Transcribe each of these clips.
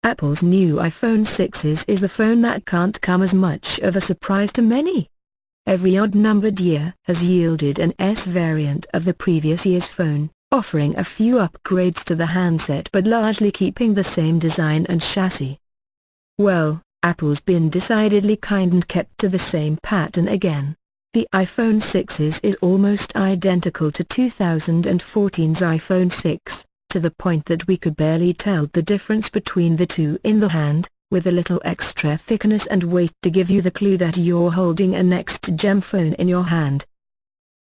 Apple's new iPhone 6s is the phone that can't come as much of a surprise to many. Every odd-numbered year has yielded an S variant of the previous year's phone, offering a few upgrades to the handset but largely keeping the same design and chassis. Well, Apple's been decidedly kind and kept to the same pattern again. The iPhone 6s is almost identical to 2014's iPhone 6, to the point that we could barely tell the difference between the two in the hand, with a little extra thickness and weight to give you the clue that you're holding a next-gen phone in your hand.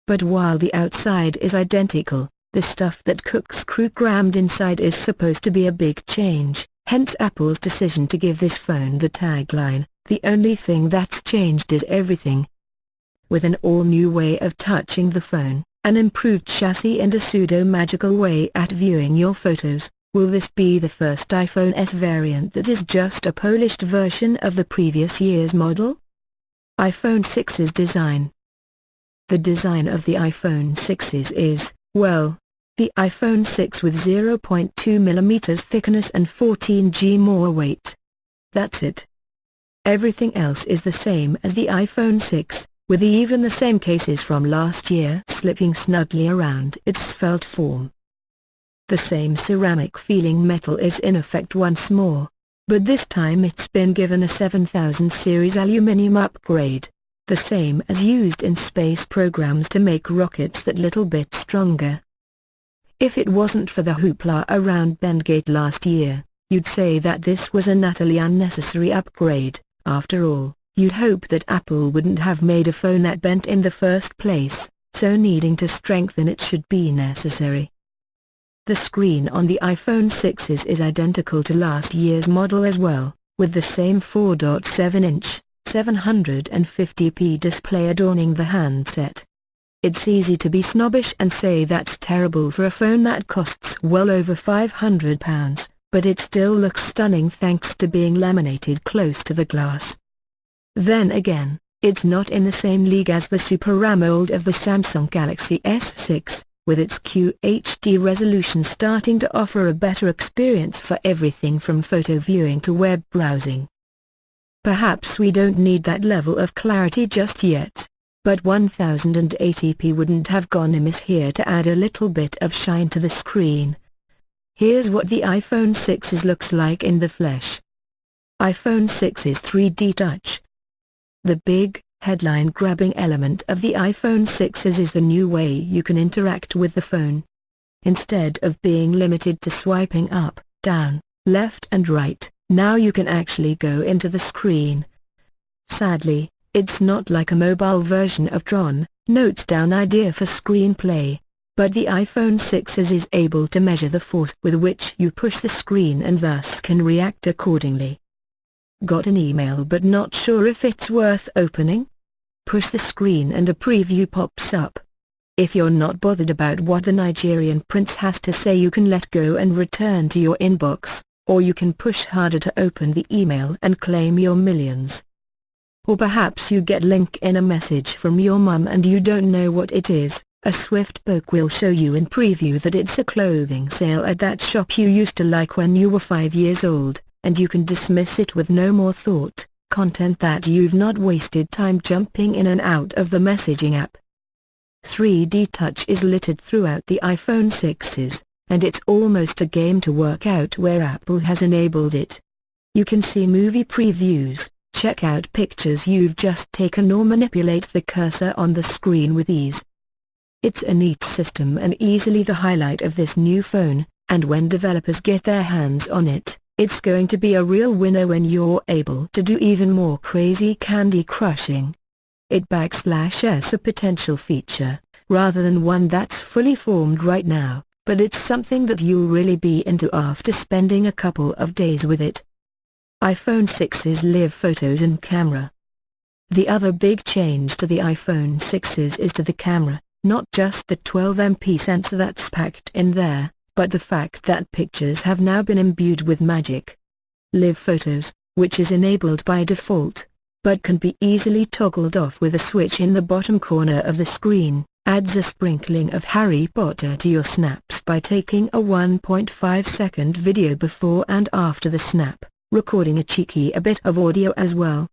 But while the outside is identical, the stuff that cooks crammed inside is supposed to be a big change, hence Apple's decision to give this phone the tagline, "The only thing that's changed is everything." With an all-new way of touching the phone, an improved chassis and a pseudo-magical way at viewing your photos, will this be the first iPhone S variant that is just a polished version of the previous year's model? iPhone 6's design. The design of the iPhone 6s is, well, the iPhone 6 with 0.2 mm thickness and 14 g more weight. That's it. Everything else is the same as the iPhone 6, with even the same cases from last year slipping snugly around its svelte form. The same ceramic-feeling metal is in effect once more, but this time it's been given a 7000 series aluminium upgrade, the same as used in space programs to make rockets that little bit stronger. If it wasn't for the hoopla around Bendgate last year, you'd say that this was an utterly unnecessary upgrade. After all, you'd hope that Apple wouldn't have made a phone that bent in the first place, so needing to strengthen it should be necessary. The screen on the iPhone 6s is identical to last year's model as well, with the same 4.7-inch, 750p display adorning the handset. It's easy to be snobbish and say that's terrible for a phone that costs well over £500, but it still looks stunning thanks to being laminated close to the glass. Then again, it's not in the same league as the Super AMOLED of the Samsung Galaxy S6, with its QHD resolution starting to offer a better experience for everything from photo viewing to web browsing. Perhaps we don't need that level of clarity just yet, but 1080p wouldn't have gone amiss here to add a little bit of shine to the screen. Here's what the iPhone 6s looks like in the flesh. iPhone 6's 3D Touch. The big, headline-grabbing element of the iPhone 6s is the new way you can interact with the phone. Instead of being limited to swiping up, down, left and right, now you can actually go into the screen. Sadly, it's not like a mobile version of Tron, notes down idea for screenplay, but the iPhone 6s is able to measure the force with which you push the screen and thus can react accordingly. Got an email but not sure if it's worth opening? Push the screen and a preview pops up. If you're not bothered about what the Nigerian prince has to say, you can let go and return to your inbox, or you can push harder to open the email and claim your millions. Or perhaps you get link in a message from your mum and you don't know what it is. A swift poke will show you in preview that it's a clothing sale at that shop you used to like when you were 5 years old, and you can dismiss it with no more thought. Content that you've not wasted time jumping in and out of the messaging app. 3D Touch is littered throughout the iPhone 6s, and it's almost a game to work out where Apple has enabled it. You can see movie previews, check out pictures you've just taken or manipulate the cursor on the screen with ease. It's a neat system and easily the highlight of this new phone, and when developers get their hands on it, it's going to be a real winner when you're able to do even more crazy candy crushing. It /s a potential feature, rather than one that's fully formed right now, but it's something that you'll really be into after spending a couple of days with it. iPhone 6's live photos and camera. The other big change to the iPhone 6s is to the camera, not just the 12MP sensor that's packed in there, but the fact that pictures have now been imbued with magic. Live Photos, which is enabled by default, but can be easily toggled off with a switch in the bottom corner of the screen, Adds a sprinkling of Harry Potter to your snaps by taking a 1.5-second video before and after the snap, recording a bit of audio as well.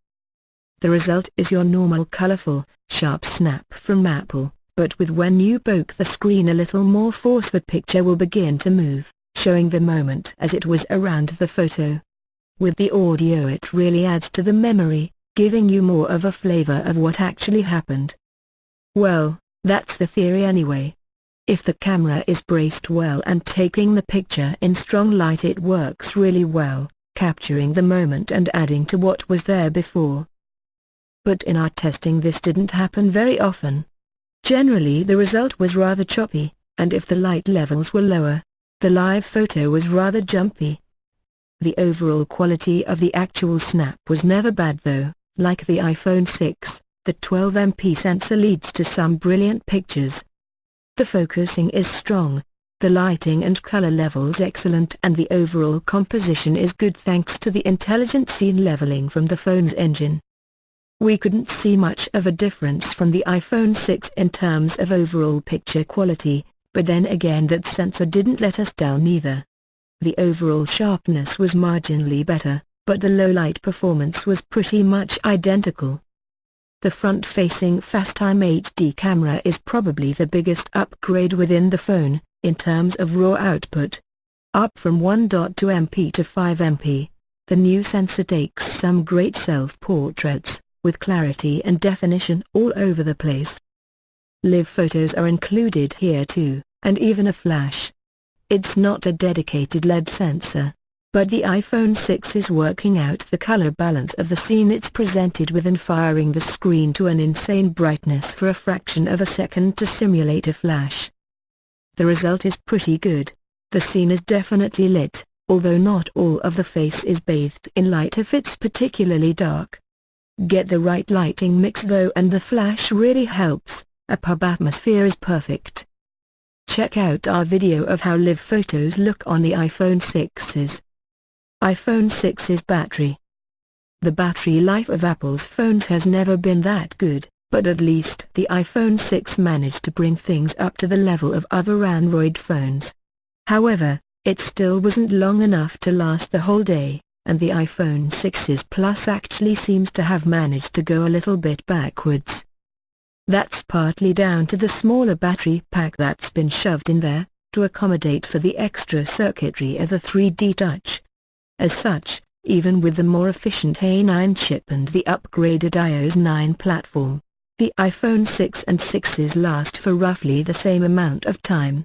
The result is your normal colorful, sharp snap from Apple, but with when you poke the screen a little more force the picture will begin to move, showing the moment as it was around the photo. With the audio it really adds to the memory, giving you more of a flavor of what actually happened. Well, that's the theory anyway. If the camera is braced well and taking the picture in strong light it works really well, capturing the moment and adding to what was there before. But in our testing this didn't happen very often. Generally the result was rather choppy, and if the light levels were lower, the live photo was rather jumpy. The overall quality of the actual snap was never bad though. Like the iPhone 6, the 12MP sensor leads to some brilliant pictures. The focusing is strong, the lighting and color levels excellent, and the overall composition is good thanks to the intelligent scene leveling from the phone's engine. We couldn't see much of a difference from the iPhone 6 in terms of overall picture quality, but then again that sensor didn't let us down either. The overall sharpness was marginally better, but the low-light performance was pretty much identical. The front-facing FaceTime HD camera is probably the biggest upgrade within the phone, in terms of raw output. Up from 1.2 MP to 5 MP, the new sensor takes some great self-portraits, with clarity and definition all over the place. Live photos are included here too, and even a flash. It's not a dedicated LED sensor, but the iPhone 6 is working out the color balance of the scene it's presented with and firing the screen to an insane brightness for a fraction of a second to simulate a flash. The result is pretty good. The scene is definitely lit, although not all of the face is bathed in light if it's particularly dark. Get the right lighting mix though and the flash really helps. A pub atmosphere is perfect. Check out our video of how live photos look on the iPhone 6s. iPhone 6's battery. The battery life of Apple's phones has never been that good, but at least the iPhone 6 managed to bring things up to the level of other Android phones. However, it still wasn't long enough to last the whole day, and the iPhone 6's Plus actually seems to have managed to go a little bit backwards. That's partly down to the smaller battery pack that's been shoved in there, to accommodate for the extra circuitry of the 3D Touch. As such, even with the more efficient A9 chip and the upgraded iOS 9 platform, the iPhone 6 and 6s last for roughly the same amount of time.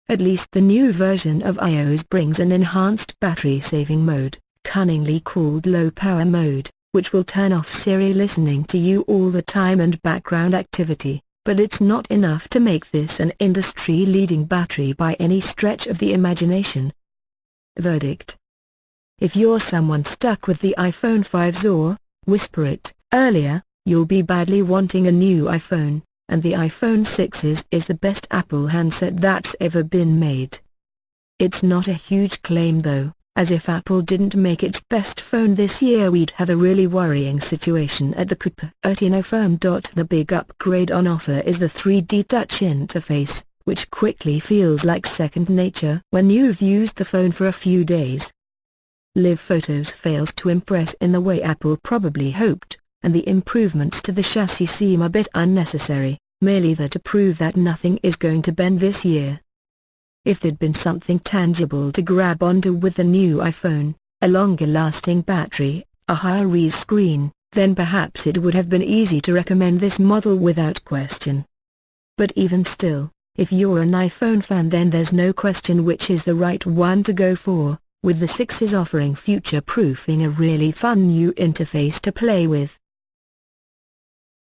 At least the new version of iOS brings an enhanced battery-saving mode, cunningly called low-power mode, which will turn off Siri listening to you all the time and background activity, but it's not enough to make this an industry-leading battery by any stretch of the imagination. Verdict: if you're someone stuck with the iPhone 5s or, whisper it, earlier, you'll be badly wanting a new iPhone, and the iPhone 6s is the best Apple handset that's ever been made. It's not a huge claim though, as if Apple didn't make its best phone this year we'd have a really worrying situation at the Cupertino firm. The big upgrade on offer is the 3D Touch interface, which quickly feels like second nature when you've used the phone for a few days. Live Photos fails to impress in the way Apple probably hoped, and the improvements to the chassis seem a bit unnecessary, merely there to prove that nothing is going to bend this year. If there'd been something tangible to grab onto with the new iPhone, a longer-lasting battery, a higher-res screen, then perhaps it would have been easy to recommend this model without question. But even still, if you're an iPhone fan then there's no question which is the right one to go for, with the 6s offering future-proofing a really fun new interface to play with.